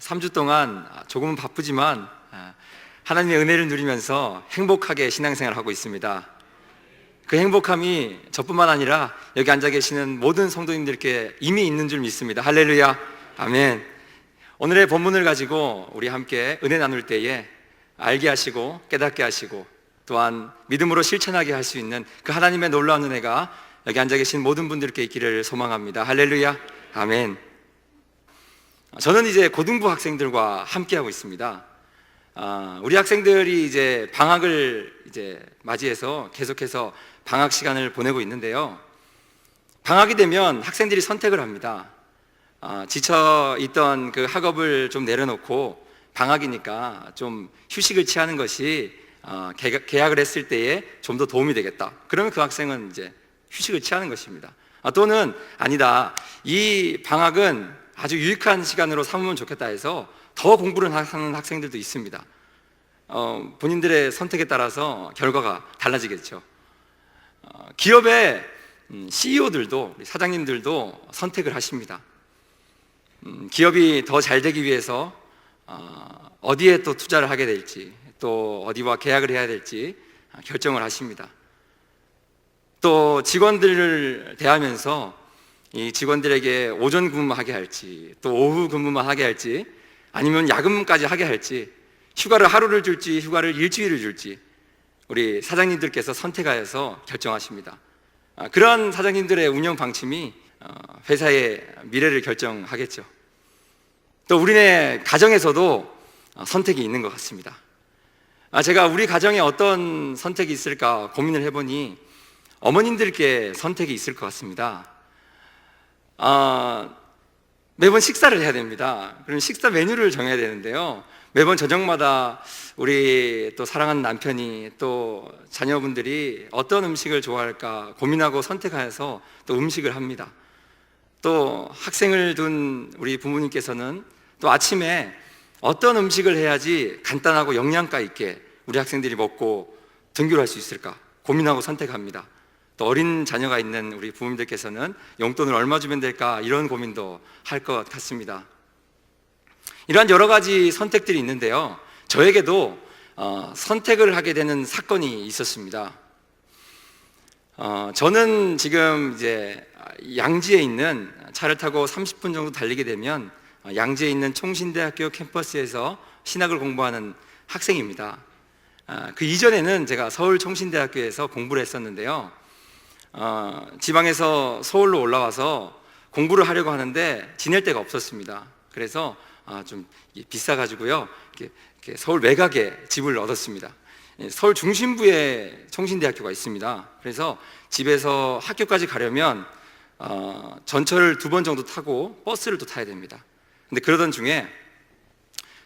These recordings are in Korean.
3주 동안 조금은 바쁘지만 하나님의 은혜를 누리면서 행복하게 신앙생활을 하고 있습니다. 그 행복함이 저뿐만 아니라 여기 앉아 계시는 모든 성도님들께 이미 있는 줄 믿습니다. 할렐루야, 아멘. 오늘의 본문을 가지고 우리 함께 은혜 나눌 때에 알게 하시고 깨닫게 하시고 또한 믿음으로 실천하게 할 수 있는 그 하나님의 놀라운 은혜가 여기 앉아 계신 모든 분들께 있기를 소망합니다. 할렐루야, 아멘. 저는 이제 고등부 학생들과 함께하고 있습니다. 우리 학생들이 이제 방학을 이제 맞이해서 계속해서 방학 시간을 보내고 있는데요. 방학이 되면 학생들이 선택을 합니다. 지쳐 있던 그 학업을 좀 내려놓고 방학이니까 좀 휴식을 취하는 것이 계약을 했을 때에 좀 더 도움이 되겠다. 그러면 그 학생은 이제 휴식을 취하는 것입니다. 또는 아니다, 이 방학은 아주 유익한 시간으로 삼으면 좋겠다 해서 더 공부를 하는 학생들도 있습니다. 본인들의 선택에 따라서 결과가 달라지겠죠. 기업의 CEO들도, 사장님들도 선택을 하십니다. 기업이 더 잘 되기 위해서 어디에 또 투자를 하게 될지, 또 어디와 계약을 해야 될지 결정을 하십니다. 또 직원들을 대하면서 이 직원들에게 오전 근무만 하게 할지, 또 오후 근무만 하게 할지, 아니면 야근까지 하게 할지, 휴가를 하루를 줄지 휴가를 일주일을 줄지 우리 사장님들께서 선택하여서 결정하십니다. 그런 사장님들의 운영 방침이 회사의 미래를 결정하겠죠. 또 우리네 가정에서도 선택이 있는 것 같습니다. 제가 우리 가정에 어떤 선택이 있을까 고민을 해보니 어머님들께 선택이 있을 것 같습니다. 매번 식사를 해야 됩니다. 그럼 식사 메뉴를 정해야 되는데요. 매번 저녁마다 우리 또 사랑하는 남편이 또 자녀분들이 어떤 음식을 좋아할까 고민하고 선택하여서 또 음식을 합니다. 또 학생을 둔 우리 부모님께서는 또 아침에 어떤 음식을 해야지 간단하고 영양가 있게 우리 학생들이 먹고 등교를 할 수 있을까 고민하고 선택합니다. 또 어린 자녀가 있는 우리 부모님들께서는 용돈을 얼마 주면 될까 이런 고민도 할 것 같습니다. 이러한 여러 가지 선택들이 있는데요. 저에게도 선택을 하게 되는 사건이 있었습니다. 저는 지금 이제 양지에 있는 차를 타고 30분 정도 달리게 되면 양지에 있는 총신대학교 캠퍼스에서 신학을 공부하는 학생입니다. 그 이전에는 제가 서울 총신대학교에서 공부를 했었는데요. 지방에서 서울로 올라와서 공부를 하려고 하는데 지낼 데가 없었습니다. 그래서 좀 비싸가지고요, 이렇게 서울 외곽에 집을 얻었습니다. 서울 중심부에 총신대학교가 있습니다. 그래서 집에서 학교까지 가려면 전철을 2번 정도 타고 버스를 또 타야 됩니다. 근데 그러던 중에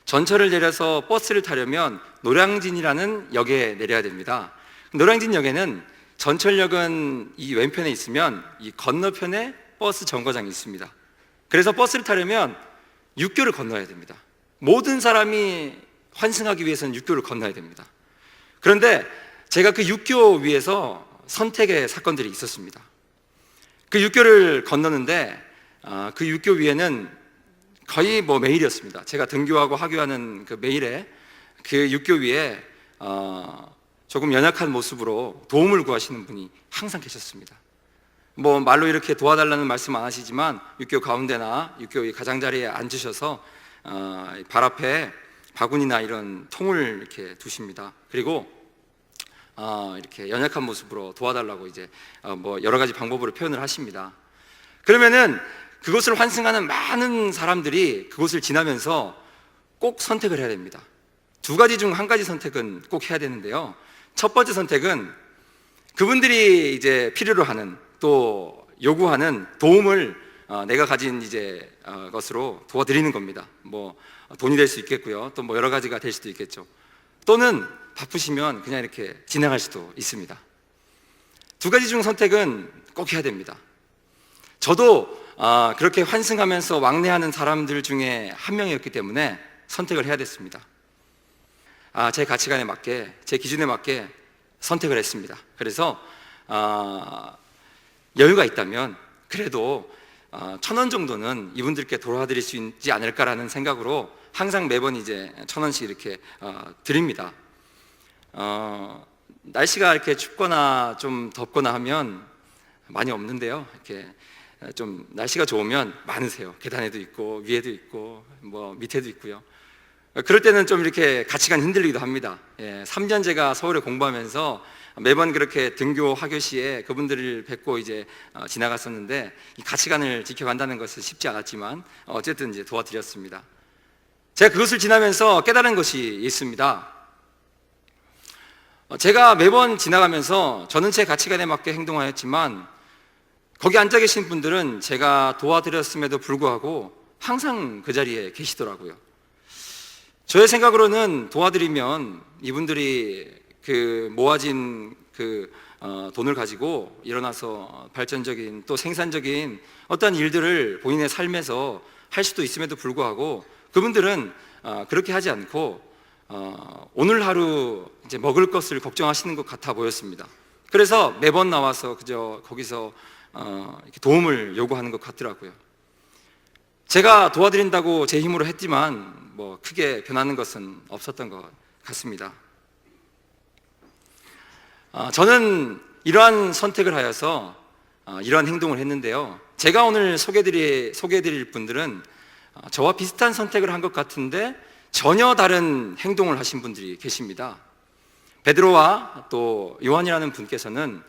전철을 내려서 버스를 타려면 노량진이라는 역에 내려야 됩니다. 노량진 역에는 전철역은 이 왼편에 있으면 이 건너편에 버스 정거장이 있습니다. 그래서 버스를 타려면 육교를 건너야 됩니다. 모든 사람이 환승하기 위해서는 육교를 건너야 됩니다. 그런데 제가 그 육교 위에서 선택의 사건들이 있었습니다. 그 육교를 건너는데 그 육교 위에는 거의 매일이었습니다. 제가 등교하고 하교하는 그 매일에 그 육교 위에 조금 연약한 모습으로 도움을 구하시는 분이 항상 계셨습니다. 말로 이렇게 도와달라는 말씀 안 하시지만 육교 가운데나 육교 가장자리에 앉으셔서 발 앞에 바구니나 이런 통을 이렇게 두십니다. 그리고 이렇게 연약한 모습으로 도와달라고 이제 여러 가지 방법으로 표현을 하십니다. 그러면은 그곳을 환승하는 많은 사람들이 그곳을 지나면서 꼭 선택을 해야 됩니다. 2가지 중 1가지 선택은 꼭 해야 되는데요. 첫 번째 선택은 그분들이 이제 필요로 하는 또 요구하는 도움을 내가 가진 이제 것으로 도와드리는 겁니다. 돈이 될 수 있겠고요. 또 여러 가지가 될 수도 있겠죠. 또는 바쁘시면 그냥 이렇게 지나갈 수도 있습니다. 2가지 중 선택은 꼭 해야 됩니다. 저도 그렇게 환승하면서 왕래하는 사람들 중에 한 명이었기 때문에 선택을 해야 됐습니다. 제 가치관에 맞게, 제 기준에 맞게 선택을 했습니다. 그래서 여유가 있다면 그래도 1,000원 정도는 이분들께 도와드릴 수 있지 않을까라는 생각으로 항상 매번 이제 1,000원씩 이렇게 드립니다. 날씨가 이렇게 춥거나 좀 덥거나 하면 많이 없는데요. 이렇게 좀 날씨가 좋으면 많으세요. 계단에도 있고 위에도 있고 뭐 밑에도 있고요. 그럴 때는 좀 이렇게 가치관이 흔들리기도 합니다. 3년 제가 서울에 공부하면서 매번 그렇게 등교 하교 시에 그분들을 뵙고 이제 지나갔었는데 이 가치관을 지켜간다는 것은 쉽지 않았지만 어쨌든 이제 도와드렸습니다. 제가 그것을 지나면서 깨달은 것이 있습니다. 제가 매번 지나가면서 저는 제 가치관에 맞게 행동하였지만 거기 앉아 계신 분들은 제가 도와드렸음에도 불구하고 항상 그 자리에 계시더라고요. 저의 생각으로는 도와드리면 이분들이 그 모아진 그 돈을 가지고 일어나서 발전적인 또 생산적인 어떤 일들을 본인의 삶에서 할 수도 있음에도 불구하고 그분들은 그렇게 하지 않고 오늘 하루 이제 먹을 것을 걱정하시는 것 같아 보였습니다. 그래서 매번 나와서 그저 거기서 이렇게 도움을 요구하는 것 같더라고요. 제가 도와드린다고 제 힘으로 했지만 뭐 크게 변하는 것은 없었던 것 같습니다. 저는 이러한 선택을 하여서 이러한 행동을 했는데요. 제가 오늘 소개해드릴 분들은 저와 비슷한 선택을 한 것 같은데 전혀 다른 행동을 하신 분들이 계십니다. 베드로와 또 요한이라는 분께서는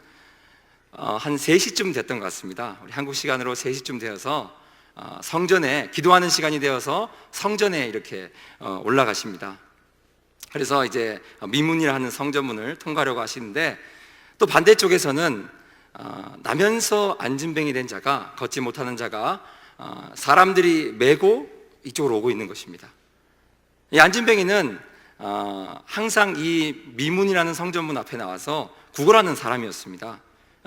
한 3시쯤 됐던 것 같습니다. 우리 한국 시간으로 3시쯤 되어서 성전에 기도하는 시간이 되어서 성전에 이렇게 올라가십니다. 그래서 이제 미문이라는 성전문을 통과하려고 하시는데 또 반대쪽에서는 나면서 안진뱅이 된 자가 걷지 못하는 자가 사람들이 메고 이쪽으로 오고 있는 것입니다. 이 안진뱅이는 항상 이 미문이라는 성전문 앞에 나와서 구걸하는 사람이었습니다.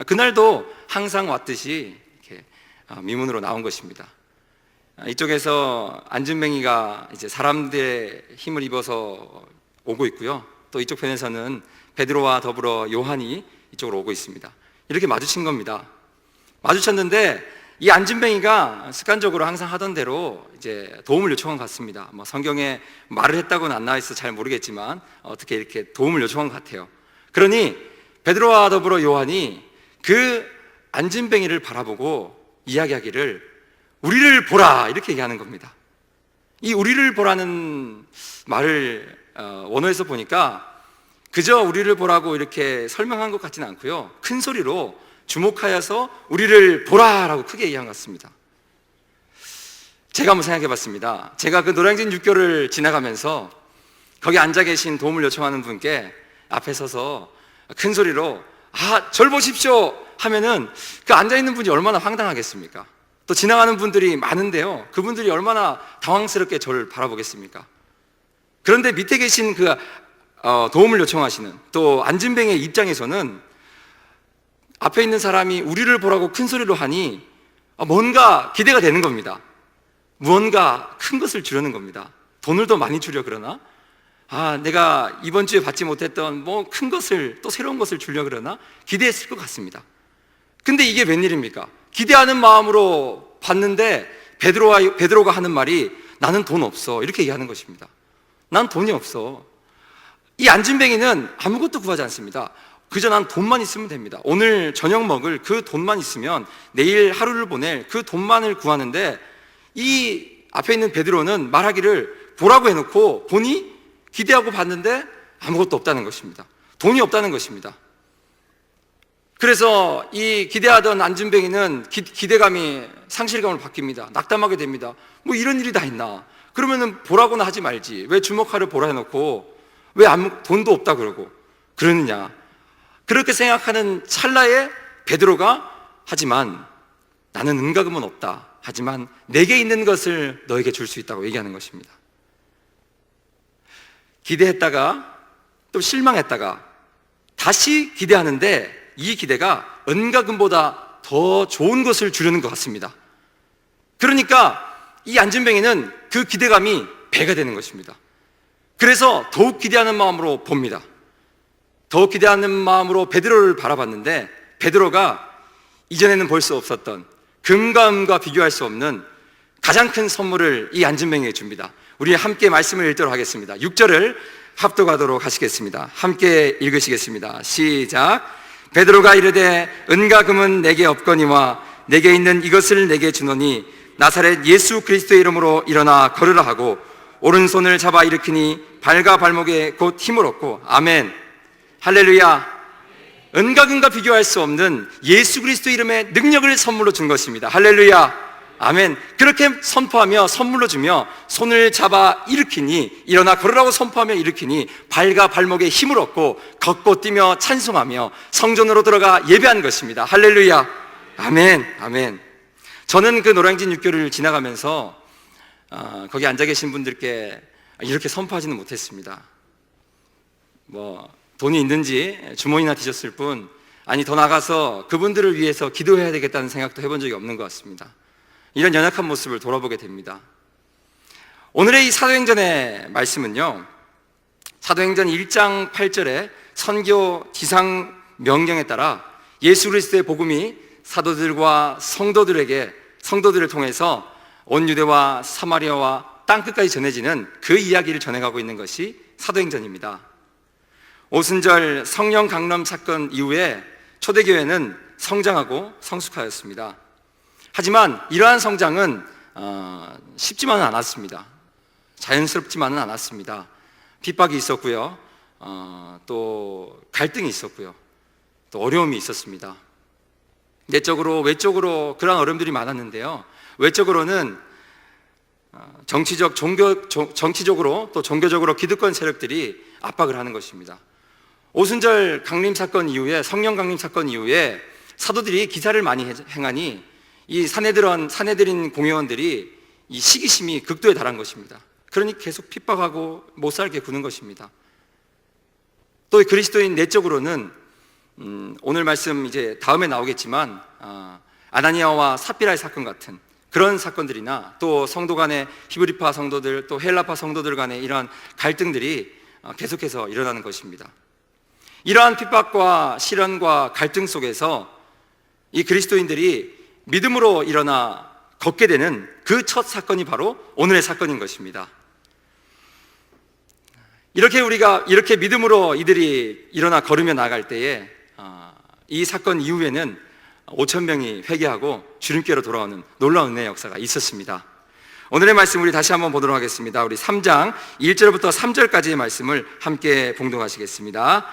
그날도 항상 왔듯이 이렇게 미문으로 나온 것입니다. 이쪽에서 안진뱅이가 이제 사람들의 힘을 입어서 오고 있고요. 또 이쪽 편에서는 베드로와 더불어 요한이 이쪽으로 오고 있습니다. 이렇게 마주친 겁니다. 마주쳤는데 이 안진뱅이가 습관적으로 항상 하던 대로 이제 도움을 요청한 것 같습니다. 뭐 성경에 말을 했다고는 안 나와 있어 잘 모르겠지만 어떻게 이렇게 도움을 요청한 것 같아요. 그러니 베드로와 더불어 요한이 그 안진뱅이를 바라보고 이야기하기를 우리를 보라 이렇게 얘기하는 겁니다. 이 우리를 보라는 말을 원어에서 보니까 그저 우리를 보라고 이렇게 설명한 것 같지는 않고요. 큰 소리로 주목하여서 우리를 보라라고 크게 얘기한 것 같습니다. 제가 한번 생각해 봤습니다. 제가 그 노량진 육교를 지나가면서 거기 앉아 계신 도움을 요청하는 분께 앞에 서서 큰 소리로 절 보십시오 하면은 그 앉아 있는 분이 얼마나 황당하겠습니까? 또 지나가는 분들이 많은데요. 그분들이 얼마나 당황스럽게 저를 바라보겠습니까? 그런데 밑에 계신 그 도움을 요청하시는 또 안진뱅이의 입장에서는 앞에 있는 사람이 우리를 보라고 큰 소리로 하니 뭔가 기대가 되는 겁니다. 무언가 큰 것을 주려는 겁니다. 돈을 더 많이 주려 그러나? 내가 이번 주에 받지 못했던 뭐 큰 것을 또 새로운 것을 주려 그러나? 기대했을 것 같습니다. 근데 이게 웬일입니까? 기대하는 마음으로 봤는데 베드로가 하는 말이 나는 돈 없어 이렇게 얘기하는 것입니다. 난 돈이 없어. 이 안진뱅이는 아무것도 구하지 않습니다. 그저 난 돈만 있으면 됩니다. 오늘 저녁 먹을 그 돈만 있으면 내일 하루를 보낼 그 돈만을 구하는데 이 앞에 있는 베드로는 말하기를 보라고 해놓고 보니 기대하고 봤는데 아무것도 없다는 것입니다. 돈이 없다는 것입니다. 그래서 이 기대하던 안진뱅이는 기대감이 상실감으로 바뀝니다. 낙담하게 됩니다. 뭐 이런 일이 다 있나? 그러면은 보라고나 하지 말지. 왜 주목하려 보라 해놓고 왜 돈도 없다 그러고 그러느냐? 그렇게 생각하는 찰나에 베드로가 하지만 나는 은과금은 없다. 하지만 내게 있는 것을 너에게 줄 수 있다고 얘기하는 것입니다. 기대했다가 또 실망했다가 다시 기대하는데 이 기대가 은과금보다 더 좋은 것을 주려는 것 같습니다. 그러니까 이 안진뱅이는 그 기대감이 배가 되는 것입니다. 그래서 더욱 기대하는 마음으로 봅니다. 더욱 기대하는 마음으로 베드로를 바라봤는데 베드로가 이전에는 볼 수 없었던 금과 은과 비교할 수 없는 가장 큰 선물을 이 안진뱅이에게 줍니다. 우리 함께 말씀을 읽도록 하겠습니다. 6절을 합독하도록 하시겠습니다. 함께 읽으시겠습니다. 시작. 베드로가 이르되 은과 금은 내게 없거니와 내게 있는 이것을 내게 주노니 나사렛 예수 그리스도의 이름으로 일어나 걸으라 하고 오른손을 잡아 일으키니 발과 발목에 곧 힘을 얻고. 아멘. 할렐루야. 은과 금과 비교할 수 없는 예수 그리스도 이름의 능력을 선물로 준 것입니다. 할렐루야. 아멘. 그렇게 선포하며 선물로 주며 손을 잡아 일으키니, 일어나 걸으라고 선포하며 일으키니 발과 발목에 힘을 얻고 걷고 뛰며 찬송하며 성전으로 들어가 예배한 것입니다. 할렐루야. 아멘. 아멘. 저는 그 노량진 육교를 지나가면서 거기 앉아 계신 분들께 이렇게 선포하지는 못했습니다. 돈이 있는지 주머니나 뒤졌을 뿐, 아니 더 나가서 그분들을 위해서 기도해야 되겠다는 생각도 해본 적이 없는 것 같습니다. 이런 연약한 모습을 돌아보게 됩니다. 오늘의 이 사도행전의 말씀은요, 사도행전 1장 8절에 선교 지상 명령에 따라 예수 그리스도의 복음이 사도들과 성도들을 통해서 온 유대와 사마리아와 땅끝까지 전해지는 그 이야기를 전해가고 있는 것이 사도행전입니다. 오순절 성령 강림 사건 이후에 초대교회는 성장하고 성숙하였습니다. 하지만 이러한 성장은 쉽지만은 않았습니다. 자연스럽지만은 않았습니다. 핍박이 있었고요, 또 갈등이 있었고요, 또 어려움이 있었습니다. 내적으로 외적으로 그러한 어려움들이 많았는데요, 외적으로는 정치적으로 또 종교적으로 기득권 세력들이 압박을 하는 것입니다. 오순절 강림 사건 이후에, 성령 강림 사건 이후에 사도들이 기사를 많이 행하니 이 사내들인 공회원들이 이 시기심이 극도에 달한 것입니다. 그러니 계속 핍박하고 못 살게 구는 것입니다. 또 그리스도인 내적으로는 오늘 말씀 이제 다음에 나오겠지만 아나니아와 삽비라의 사건 같은 그런 사건들이나 또 성도 간의 히브리파 성도들 또 헬라파 성도들 간의 이러한 갈등들이 계속해서 일어나는 것입니다. 이러한 핍박과 시련과 갈등 속에서 이 그리스도인들이 믿음으로 일어나 걷게 되는 그 첫 사건이 바로 오늘의 사건인 것입니다. 이렇게 믿음으로 이들이 일어나 걸으며 나갈 때에 이 사건 이후에는 5,000명이 회개하고 주님께로 돌아오는 놀라운 은혜의 역사가 있었습니다. 오늘의 말씀 우리 다시 한번 보도록 하겠습니다. 우리 3장 1절부터 3절까지의 말씀을 함께 봉독하시겠습니다.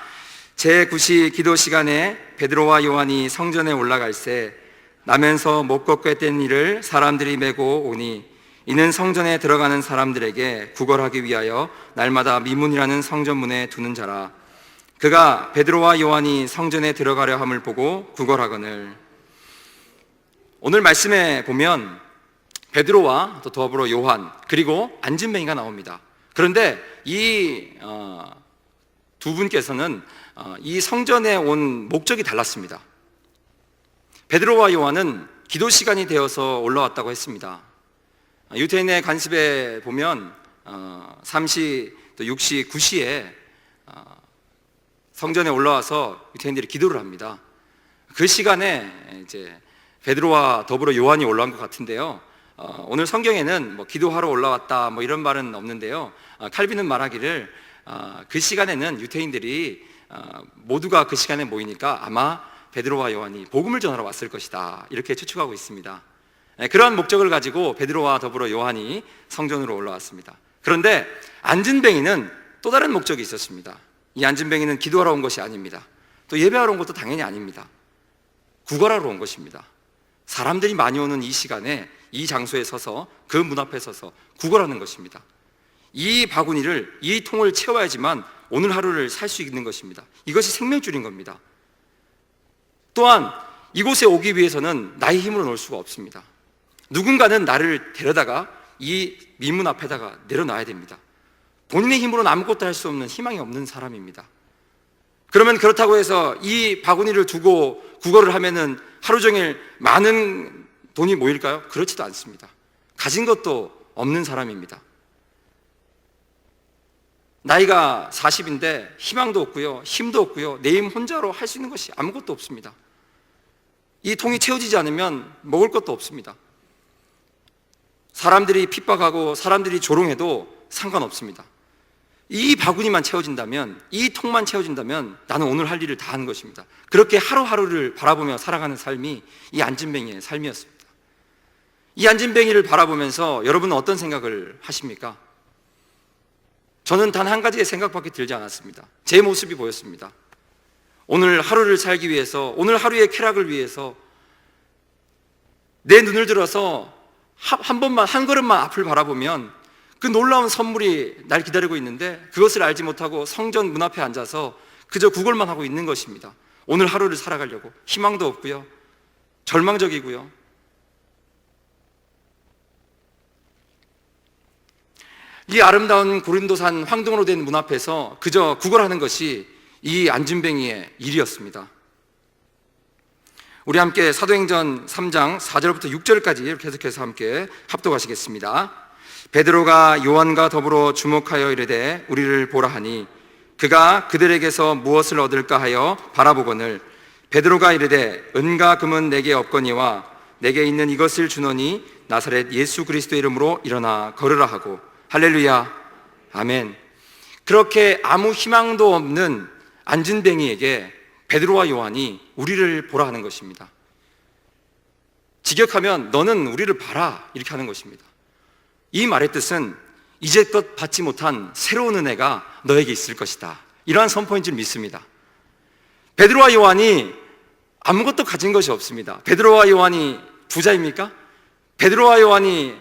제9시 기도 시간에 베드로와 요한이 성전에 올라갈새 나면서 못 걷고 했던 일을 사람들이 메고 오니 이는 성전에 들어가는 사람들에게 구걸하기 위하여 날마다 미문이라는 성전문에 두는 자라. 그가 베드로와 요한이 성전에 들어가려 함을 보고 구걸하거늘. 오늘 말씀에 보면 베드로와 또 더불어 요한 그리고 안진뱅이가 나옵니다. 그런데 이 두 분께서는 이 성전에 온 목적이 달랐습니다. 베드로와 요한은 기도 시간이 되어서 올라왔다고 했습니다. 유대인의 관습에 보면 3시, 또 6시, 9시에 성전에 올라와서 유대인들이 기도를 합니다. 그 시간에 이제 베드로와 더불어 요한이 올라온 것 같은데요. 오늘 성경에는 뭐 기도하러 올라왔다 뭐 이런 말은 없는데요. 칼빈은 말하기를 그 시간에는 유대인들이 모두가 그 시간에 모이니까 아마 베드로와 요한이 복음을 전하러 왔을 것이다 이렇게 추측하고 있습니다. 그러한 목적을 가지고 베드로와 더불어 요한이 성전으로 올라왔습니다. 그런데 안진뱅이는 또 다른 목적이 있었습니다. 이 안진뱅이는 기도하러 온 것이 아닙니다. 또 예배하러 온 것도 당연히 아닙니다. 구걸하러 온 것입니다. 사람들이 많이 오는 이 시간에 이 장소에 서서 그 문 앞에 서서 구걸하는 것입니다. 이 바구니를, 이 통을 채워야지만 오늘 하루를 살 수 있는 것입니다. 이것이 생명줄인 겁니다. 또한 이곳에 오기 위해서는 나의 힘으로 올 수가 없습니다. 누군가는 나를 데려다가 이 미문 앞에다가 내려놔야 됩니다. 본인의 힘으로는 아무것도 할 수 없는 희망이 없는 사람입니다. 그러면 그렇다고 해서 이 바구니를 두고 구걸을 하면은 하루 종일 많은 돈이 모일까요? 그렇지도 않습니다. 가진 것도 없는 사람입니다. 나이가 40인데 희망도 없고요, 힘도 없고요, 내 힘 혼자로 할 수 있는 것이 아무것도 없습니다. 이 통이 채워지지 않으면 먹을 것도 없습니다. 사람들이 핍박하고 사람들이 조롱해도 상관없습니다. 이 바구니만 채워진다면, 이 통만 채워진다면 나는 오늘 할 일을 다 하는 것입니다. 그렇게 하루하루를 바라보며 살아가는 삶이 이 안진뱅이의 삶이었습니다. 이 안진뱅이를 바라보면서 여러분은 어떤 생각을 하십니까? 저는 단 한 가지의 생각밖에 들지 않았습니다. 제 모습이 보였습니다. 오늘 하루를 살기 위해서, 오늘 하루의 쾌락을 위해서 내 눈을 들어서 한 번만, 한 걸음만 앞을 바라보면 그 놀라운 선물이 날 기다리고 있는데 그것을 알지 못하고 성전 문 앞에 앉아서 그저 구걸만 하고 있는 것입니다. 오늘 하루를 살아가려고 희망도 없고요, 절망적이고요. 이 아름다운 고린도산 황동으로 된 문 앞에서 그저 구걸하는 것이 이 안진뱅이의 일이었습니다. 우리 함께 사도행전 3장 4절부터 6절까지 계속해서 함께 합독하시겠습니다. 베드로가 요한과 더불어 주목하여 이르되 우리를 보라 하니 그가 그들에게서 무엇을 얻을까 하여 바라보거늘 베드로가 이르되 은과 금은 내게 없거니와 내게 있는 이것을 주노니 나사렛 예수 그리스도의 이름으로 일어나 걸으라 하고. 할렐루야, 아멘. 그렇게 아무 희망도 없는 안진뱅이에게 베드로와 요한이 우리를 보라 하는 것입니다. 직역하면 너는 우리를 봐라 이렇게 하는 것입니다. 이 말의 뜻은 이제껏 받지 못한 새로운 은혜가 너에게 있을 것이다, 이러한 선포인 줄 믿습니다. 베드로와 요한이 아무것도 가진 것이 없습니다. 베드로와 요한이 부자입니까? 베드로와 요한이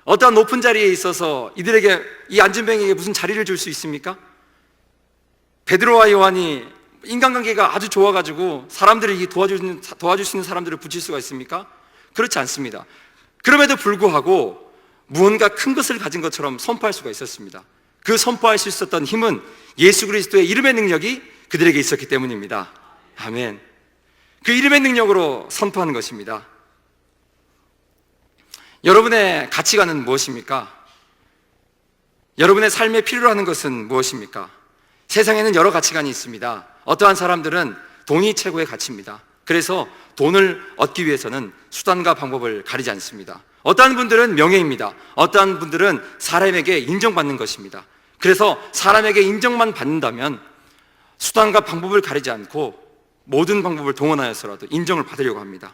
어떠한 높은 자리에 있어서 이들에게, 이 안진뱅이에게 무슨 자리를 줄 수 있습니까? 베드로와 요한이 인간관계가 아주 좋아가지고 사람들을 도와줄 수 있는 사람들을 붙일 수가 있습니까? 그렇지 않습니다. 그럼에도 불구하고 무언가 큰 것을 가진 것처럼 선포할 수가 있었습니다. 그 선포할 수 있었던 힘은 예수 그리스도의 이름의 능력이 그들에게 있었기 때문입니다. 아멘. 그 이름의 능력으로 선포하는 것입니다. 여러분의 가치관은 무엇입니까? 여러분의 삶에 필요로 하는 것은 무엇입니까? 세상에는 여러 가치관이 있습니다. 어떠한 사람들은 돈이 최고의 가치입니다. 그래서 돈을 얻기 위해서는 수단과 방법을 가리지 않습니다. 어떠한 분들은 명예입니다. 어떠한 분들은 사람에게 인정받는 것입니다. 그래서 사람에게 인정만 받는다면 수단과 방법을 가리지 않고 모든 방법을 동원하여서라도 인정을 받으려고 합니다.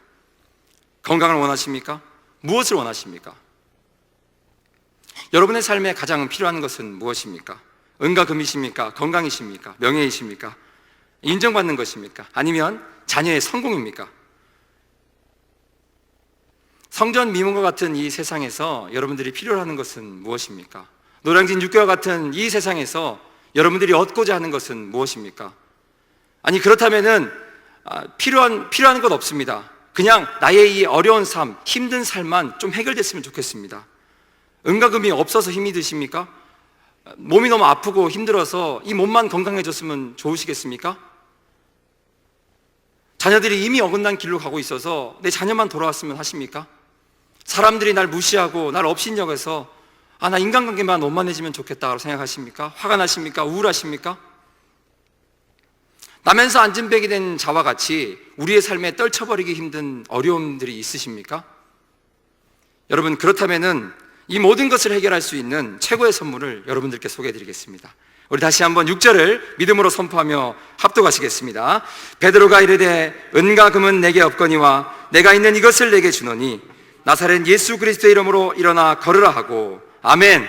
건강을 원하십니까? 무엇을 원하십니까? 여러분의 삶에 가장 필요한 것은 무엇입니까? 은과 금이십니까? 건강이십니까? 명예이십니까? 인정받는 것입니까? 아니면 자녀의 성공입니까? 성전 미문과 같은 이 세상에서 여러분들이 필요로 하는 것은 무엇입니까? 노량진 육교와 같은 이 세상에서 여러분들이 얻고자 하는 것은 무엇입니까? 아니, 그렇다면은 필요한 것 없습니다. 그냥 나의 이 어려운 삶, 힘든 삶만 좀 해결됐으면 좋겠습니다. 은과 금이 없어서 힘이 드십니까? 몸이 너무 아프고 힘들어서 이 몸만 건강해졌으면 좋으시겠습니까? 자녀들이 이미 어긋난 길로 가고 있어서 내 자녀만 돌아왔으면 하십니까? 사람들이 날 무시하고 날 업신여겨서 나 인간관계만 원만해지면 좋겠다고 생각하십니까? 화가 나십니까? 우울하십니까? 나면서 안진뱅이 된 자와 같이 우리의 삶에 떨쳐버리기 힘든 어려움들이 있으십니까? 여러분, 그렇다면은 이 모든 것을 해결할 수 있는 최고의 선물을 여러분들께 소개해드리겠습니다. 우리 다시 한번 6절을 믿음으로 선포하며 합독하시겠습니다. 베드로가 이르되 은과 금은 내게 없거니와 내가 있는 이것을 내게 주노니 나사렛 예수 그리스도의 이름으로 일어나 걸으라 하고. 아멘.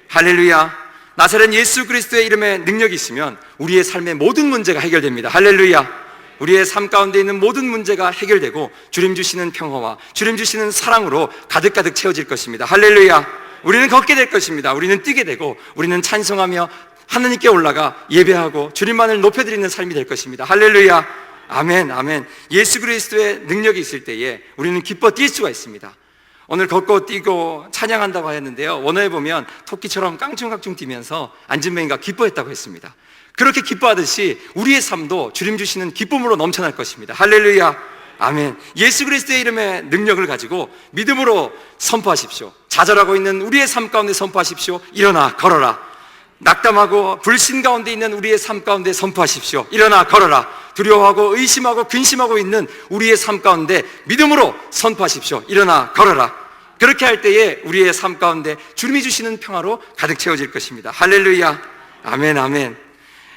할렐루야. 나사렛 예수 그리스도의 이름에 능력이 있으면 우리의 삶의 모든 문제가 해결됩니다. 할렐루야. 우리의 삶 가운데 있는 모든 문제가 해결되고 주님 주시는 평화와 주님 주시는 사랑으로 가득가득 채워질 것입니다. 할렐루야. 우리는 걷게 될 것입니다. 우리는 뛰게 되고 우리는 찬송하며 하나님께 올라가 예배하고 주님만을 높여드리는 삶이 될 것입니다. 할렐루야. 아멘, 아멘. 예수 그리스도의 능력이 있을 때에 우리는 기뻐 뛸 수가 있습니다. 오늘 걷고 뛰고 찬양한다고 하였는데요, 원어에 보면 토끼처럼 깡충깡충 뛰면서 안진뱅이가 기뻐했다고 했습니다. 그렇게 기뻐하듯이 우리의 삶도 주님 주시는 기쁨으로 넘쳐날 것입니다. 할렐루야. 아멘. 예수 그리스도의 이름의 능력을 가지고 믿음으로 선포하십시오. 좌절하고 있는 우리의 삶 가운데 선포하십시오. 일어나 걸어라. 낙담하고 불신 가운데 있는 우리의 삶 가운데 선포하십시오. 일어나 걸어라. 두려워하고 의심하고 근심하고 있는 우리의 삶 가운데 믿음으로 선포하십시오. 일어나 걸어라. 그렇게 할 때에 우리의 삶 가운데 주님이 주시는 평화로 가득 채워질 것입니다. 할렐루야. 아멘, 아멘.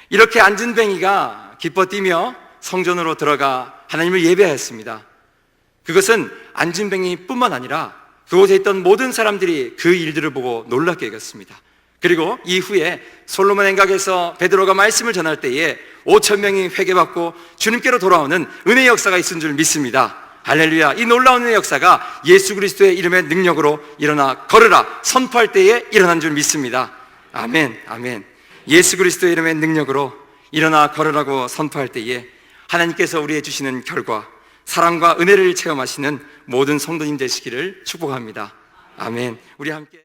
이렇게 안진뱅이가 기뻐 뛰며 성전으로 들어가 하나님을 예배하였습니다. 그것은 안진뱅이뿐만 아니라 그곳에 있던 모든 사람들이 그 일들을 보고 놀랍게 여겼습니다. 그리고 이후에 솔로몬 행각에서 베드로가 말씀을 전할 때에 5천 명이 회개받고 주님께로 돌아오는 은혜의 역사가 있은 줄 믿습니다. 할렐루야. 이 놀라운 은혜의 역사가 예수 그리스도의 이름의 능력으로 일어나 걸으라 선포할 때에 일어난 줄 믿습니다. 아멘, 아멘. 예수 그리스도의 이름의 능력으로 일어나 걸으라고 선포할 때에 하나님께서 우리에게 주시는 결과, 사랑과 은혜를 체험하시는 모든 성도님 되시기를 축복합니다. 아멘. 우리 함께